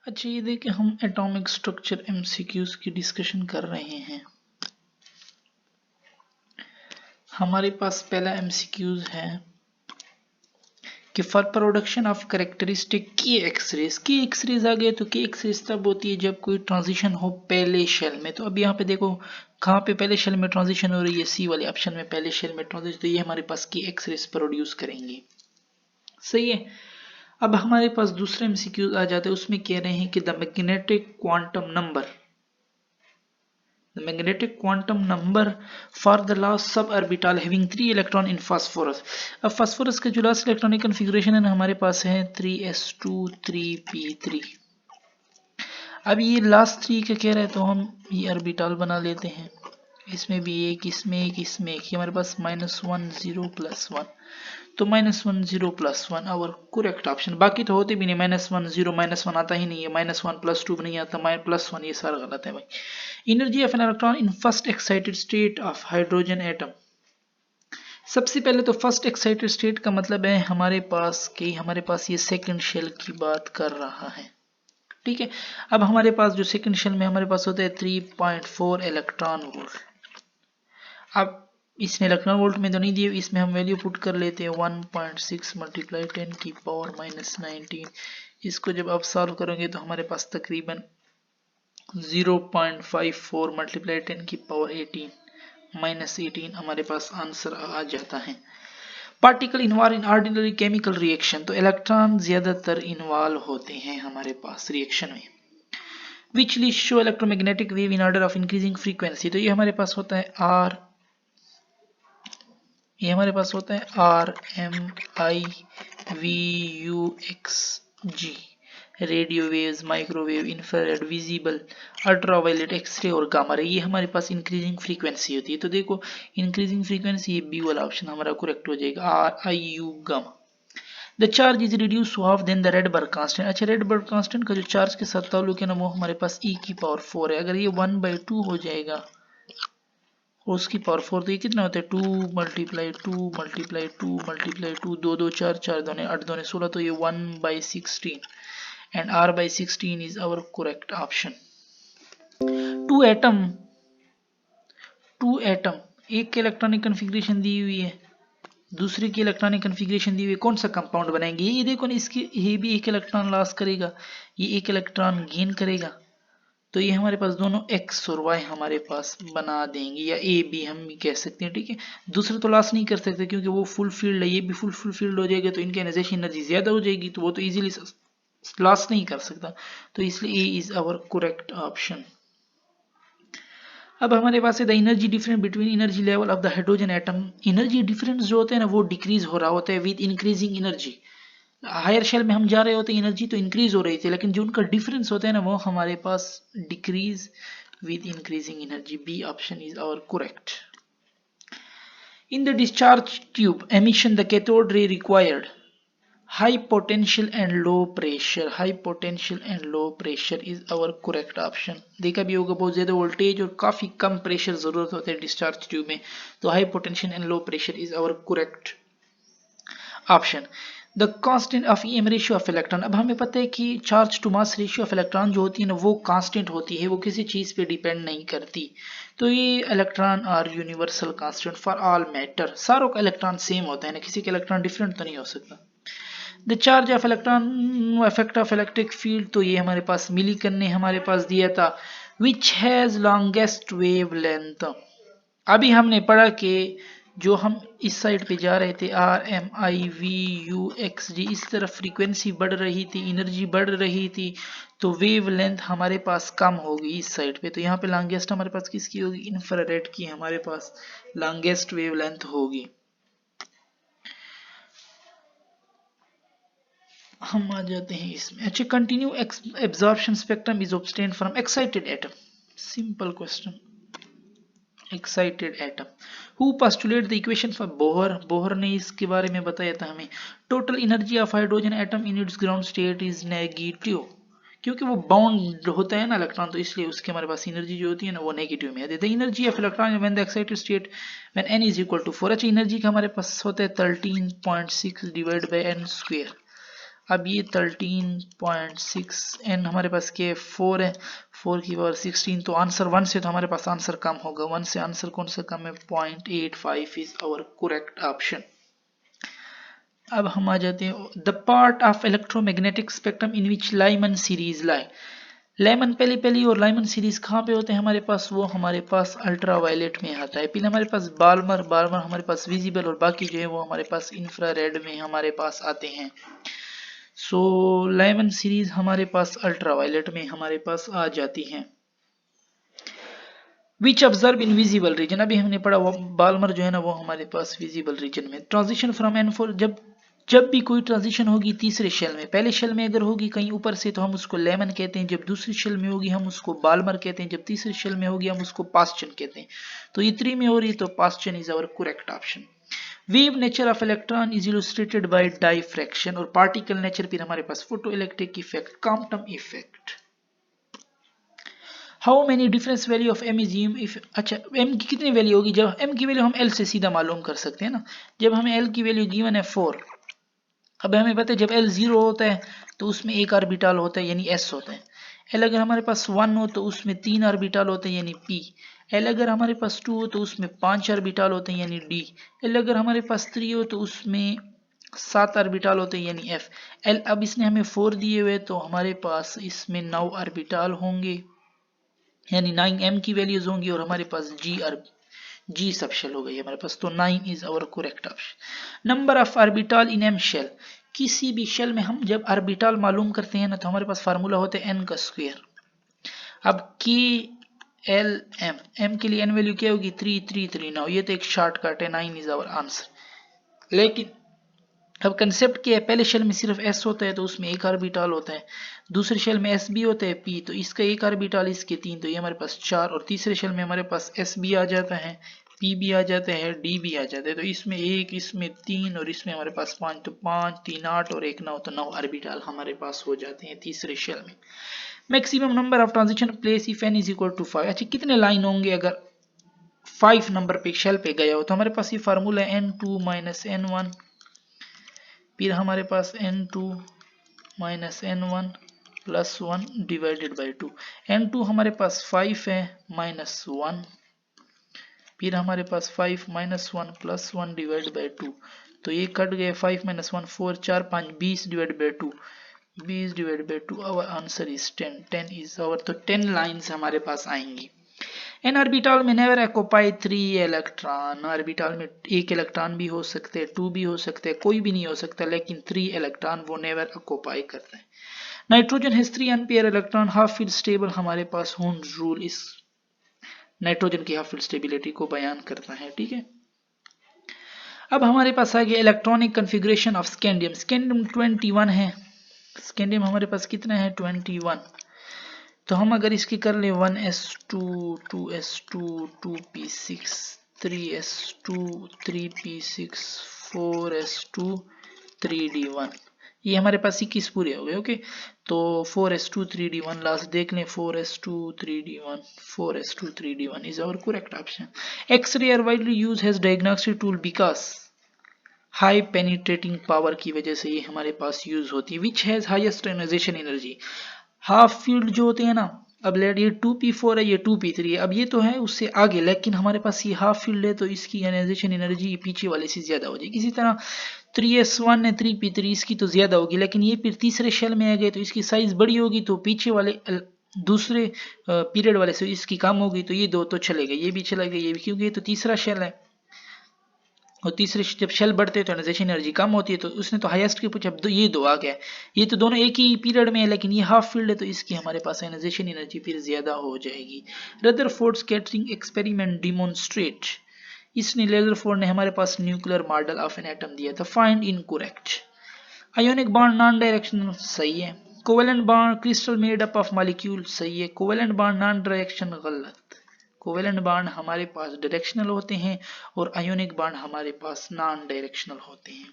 अच्छा, ये देखिए हम एटॉमिक स्ट्रक्चर एमसीक्यूज की डिस्कशन कर रहे हैं। हमारे पास पहला एमसीक्यूज है कि फॉर प्रोडक्शन ऑफ कैरेक्टरिस्टिक की एक्सरेज आ गए तो की एक्सरेज तब होती है जब कोई ट्रांजिशन हो पहले शेल में। तो अब यहाँ पे देखो कहाँ पे पहले शेल में ट्रांजिशन हो रही है, सी वाले ऑप्शन में पहले शेल में ट्रांजिशन, तो ये हमारे पास की एक्सरेज प्रोड्यूस करेंगे। सही है। अब हमारे पास दूसरे एमसीक्यूज आ जाते हैं, उसमें कह रहे हैं कि the magnetic quantum number for the last sub orbital having 3 electron in phosphorus. अब फास्फोरस का जो लास्ट इलेक्ट्रॉनिक कन्फिग्रेशन है ना हमारे पास है 3s2 3p3। अब ये लास्ट 3 का कह रहा है तो हम ये ऑर्बिटल बना लेते हैं, इसमें भी एक, इसमें एक, इसमें एक, हमारे पास -1 0 +1, तो -1 0 +1 और करेक्ट ऑप्शन। बाकी तो होते भी नहीं, -1 0 -1 आता ही नहीं है, -1 +2 भी नहीं आता, +1 ये सारा गलत है भाई। Energy of an electron in first excited state of hydrogen atom. सबसे पहले तो फर्स्ट एक्साइटेड स्टेट का मतलब है हमारे पास ये सेकंड शेल की बात कर रहा है, ठीक है। अब हमारे पास जो सेकंड शेल में हमारे पास होता है 3.4 इलेक्ट्रॉन वोल्ट। अब इसमें इलेक्ट्रॉन वोल्ट में तो नहीं दिए, इसमें हम वैल्यू पुट कर लेते हैं 1.6 × 10⁻⁻19। इसको जब आप सॉल्व करोगे तो हमारे पास तकरीबन 0.54 × 10⁻18 हमारे पास आंसर आ जाता है। Particle involve in ordinary chemical reaction, तो इलेक्ट्रॉन ज्यादातर इन्वॉल्व होते हैं हमारे पास रिएक्शन में। Which list show electromagnetic wave in order of increasing frequency, तो ये हमारे पास होता है RMIVUXG, radio waves, microwave, infrared, visible, ultraviolet, x ray और गामा रे, ये हमारे पास इंक्रीजिंग फ्रीक्वेंसी होती है। तो देखो इंक्रीजिंग फ्रीक्वेंसी, ये बी वाला ऑप्शन हमारा करेक्ट हो जाएगा, RIU gamma. The charge is reduce to half then the Rydberg constant. अच्छा, रेडबर्ग कांस्टेंट का जो चार्ज के साथ ताल्लुक है ना वो हमारे पास e⁴ है। अगर ये 1/2 हो जाएगा और उसकी पावर 4, तो ये कितना होता है 2 × 2 × 2 × 2, 2 2 4 4 2 8 2 16, तो ये 1/16 and R/16 is our correct option. Two atom एक के इलेक्ट्रॉनिक कन्फिग्रेशन दी हुई है, दूसरे की इलेक्ट्रॉनिक कन्फिग्रेशन दी हुई है, कौन सा कंपाउंड बनाएंगे? ये देखो ना, इसकी ये भी एक इलेक्ट्रॉन लॉस करेगा, ये एक इलेक्ट्रॉन गेन करेगा, तो ये हमारे पास दोनों x और y हमारे पास बना देंगे, या a b हम कह सकते हैं, ठीक है। दूसरे तो लॉस नहीं कर सकते क्योंकि वो फुल फील्ड है, ये भी फुल फील्ड हो जाएगा तो इनकी एनाइजेशन एनर्जी ज्यादा हो जाएगी, तो वो तो इजीली लॉस नहीं कर सकता, तो इसलिए a is our correct option. अब हमारे पास है the energy difference between energy level of the hydrogen atom. Energy difference जो होता है ना वो डिक्रीज हो रहा होता है with increasing energy. Higher shell में हम जा रहे होते हैं, एनर्जी तो इंक्रीज हो रही थी, लेकिन जो उनका डिफरेंस होता है ना वो हमारे पास decreases with increasing energy. B option is our correct. In the discharge tube emission the cathode ray required high potential and low pressure. High potential and low pressure is our correct option. देखा भी होगा बहुत ज्यादा voltage और काफी कम pressure जरूरत होता है डिस्चार्ज ट्यूब में, तो high potential and low pressure is our correct option. The constant of EM ratio of electron. अब हमें पता है कि charge to mass ratio of electron जो होती है ना वो कांस्टेंट होती है, वो किसी चीज पे डिपेंड नहीं करती, तो ये electron are universal constant for all matter. सारों का इलेक्ट्रॉन सेम होता है ना, किसी का इलेक्ट्रॉन डिफरेंट तो नहीं हो सकता। The charge of electron effect of electric field, तो ये हमारे पास मिलीकन ने हमारे पास दिया था। Which has longest wave length. अभी हमने पढ़ा कि जो हम इस साइड पे जा रहे थे RMIVUXG, इस तरफ फ्रीक्वेंसी बढ़ रही थी, एनर्जी बढ़ रही थी, तो वेव लेंथ हमारे पास कम होगी इस साइड पे, तो यहाँ पे लॉन्गेस्ट हमारे पास किसकी होगी? इंफ्रारेड की हमारे पास लॉन्गेस्ट वेव लेंथ होगी। हम आ जाते हैं इसमें। अच्छा, continue absorption spectrum is obtained from excited atom. Simple question. Excited atom who postulate the equation for Bohr. Bohr ने इसके बारे में बताया था हमें। Total energy of hydrogen atom in its ground state is negative, क्योंकि वो बाउंड होता है ना इलेक्ट्रॉन, तो इसलिए उसके हमारे पास एनर्जी जो होती है ना वो नेगेटिव में आती है। The energy of electron when the excited state when n is equal to 4। अच्छा, एनर्जी का हमारे पास होता है 13.6 डिवाइड बाय n स्क्वायर। अब ये 13.6 n हमारे पास के 4 है, 4 की पावर 16, तो आंसर 1 से तो हमारे पास आंसर कम होगा, 1 से आंसर कौन सा कम है, 0.85 इज आवर करेक्ट ऑप्शन। अब हम आ जाते हैं the part of electromagnetic spectrum in which Lyman series lie. Lemon पहली और लाइमन सीरीज कहाँ पे होते हैं हमारे पास, वो हमारे पास अल्ट्रावायलेट में आता है। पहले हमारे पास बाल्मर हमारे पास विजिबल और बाकी जो है वो हमारे पास इंफ्रारेड में हमारे पास आते हैं। सो लेमन सीरीज हमारे पास अल्ट्रावायलेट में हमारे पास आ जाती हैं। विच ऑब्जर्व इन विजिबल रीजन, अभी हमने पढ़ा वो बाल्मर जो है ना वो हमारे पास विजिबल रीजन में। ट्रांजिशन फ्रॉम N4, जब भी कोई ट्रांजिशन होगी तीसरे शेल में, पहले शेल में अगर होगी कहीं ऊपर से तो हम उसको लेमन कहते हैं, जब दूसरी शेल में होगी हम उसको बाल्मर कहते हैं, जब तीसरे शेल में होगी हम उसको पास्चन कहते हैं। तो ये 3 में हो रही तो passion is our correct option. Wave nature of electron is illustrated by diffraction, और पार्टिकल नेचर फिर हमारे पास photo electric effect, quantum effect. How many difference value of M is if, अच्छा एम की कितनी वैल्यू होगी, जब एम की वैल्यू हम एल से सीधा मालूम कर सकते हैं ना। जब हमें एल की वैल्यू गिवन है 4, अब हमें पता है जब एल 0 होता है तो उसमें एक ऑर्बिटल होता है यानी एस होता है। एल अगर हमारे पास 1 हो तो उसमें 3 ऑर्बिटल होते हैं यानी पी। एल अगर हमारे पास 2 हो तो उसमें 5 ऑर्बिटल होते हैं यानी डी। एल अगर हमारे पास 3 हो तो उसमें 7 ऑर्बिटल होते हैं यानी एफ। एल अब इसने हमें 4 दिए हुए तो हमारे पास इसमें 9 ऑर्बिटल होंगे यानी 9 एम की वैल्यूज होंगी, और हमारे पास जी सब शेल हो गई हमारे पास, तो 9 is our correct option. Number of orbital in M shell, किसी भी शेल में हम जब ऑर्बिटल मालूम करते हैं ना तो हमारे पास फार्मूला होता है एन का स्क्वायर। अब के एल एम के लिए एन वैल्यू क्या होगी 3339, ये तो एक शॉर्टकट है, 9 इज आवर आंसर। लेकिन अब कंसेप्ट क्या है, पहले शेल में सिर्फ एस होता है तो उसमें एक ऑर्बिटल होता है, दूसरे शेल में एस भी होता है पी, तो इसका एक ऑर्बिटल इसके 3, तो ये हमारे पास 4, और तीसरे शेल में हमारे पास एस भी आ जाता है, पी भी आ जाता है, डी भी आ जाता है, तो इसमें 1, इसमें 3 और इसमें हमारे पास 5, तो 5 3 8 और 1 9, तो 9 ऑर्बिटल हमारे पास हो जाते हैं तीसरे शेल में। Maximum number of transition place if N is equal to 5, अच्छा कितने लाइन होंगे अगर 5 नंबर पे शेल पे गया हो, तो हमारे पास ये फार्मूला है n2 माइनस n1, फिर हमारे पास n2 minus n1 plus 1 divided by 2। n2 हमारे पास 5 है माइनस 1, फिर हमारे पास 5 माइनस 1 प्लस 1 डिवाइड बाई 2, तो ये कट गए 5 minus 1 4 4 5 20 divide by 2, 20 divide by 2, our answer is 10, 10 is our, तो 10 लाइंस हमारे पास आएंगी। एन ऑर्बिटल में नेवर ऑक्यूपाई 3 इलेक्ट्रॉन, ऑर्बिटल में एक इलेक्ट्रॉन भी हो सकते हैं, 2 भी हो सकते हैं, कोई भी नहीं हो सकता, लेकिन 3 इलेक्ट्रॉन वो नेवर ऑक्यूपाई करते हैं। Nitrogen has 3 ampere electron, half field stable, हमारे पास हुंस रूल इस नाइट्रोजन की हाफ फील्ड स्टेबिलिटी को बयान करता है, ठीक है। अब हमारे पास आ गया electronic configuration of scandium, scandium 21 है, स्कैंडियम हमारे पास कितना है 21, तो हम अगर इसकी कर ले 1s2 2s2 2p6 3s2 3p6 4s2 3d1, ये हमारे पास 21 पूरे हो गए। ओके, तो 4s2 3d1 लास्ट देख लें, 4s2 3d1 4s2 3d1 is our correct option. X ray are widely use as diagnostic tool because high penetrating power की वजह से ये हमारे पास यूज होती है। Which has highest ionisation energy, half filled जो होते हैं ना, अब लेट ये 2p4 है ये 2p3 है, अब ये तो है उससे आगे, लेकिन हमारे पास ये हाफ फील्ड है तो इसकी आयोनाइजेशन एनर्जी पीछे वाले से ज्यादा हो जाएगी। इसी तरह 3s1 है 3p3, इसकी तो ज्यादा होगी, लेकिन ये फिर तीसरे शेल में आ गए तो इसकी साइज बड़ी होगी, तो पीछे वाले दूसरे पीरियड वाले से इसकी कम होगी, तो ये दो तो चले गए, ये भी चला गया, ये भी, क्योंकि ये तो तीसरा शेल है, और तीसरे जब शेल बढ़ते हैं तो आयोनाइजेशन एनर्जी कम होती है, तो उसने तो हाईएस्ट की पूछा, तो ये दो आ गया, ये तो दोनों एक ही पीरियड में है, लेकिन ये हाफ फील्ड है तो इसकी हमारे पास आयोनाइजेशन एनर्जी फिर ज्यादा हो जाएगी। रदरफोर्ड स्कैटरिंग एक्सपेरिमेंट डिमोन्स्ट्रेट, इसने रदरफोर्ड ने हमारे पास nuclear model of an atom दिया था, find incorrect. Ionic bond non directional, सही है। Covalent bond crystal made up of molecule, सही है। कोवेलेंट बॉन्ड नॉन डायरेक्शन, गलत। कोवेलेंट बॉन्ड हमारे पास डायरेक्शनल होते हैं और आयोनिक बॉन्ड हमारे पास नॉन डायरेक्शनल होते हैं।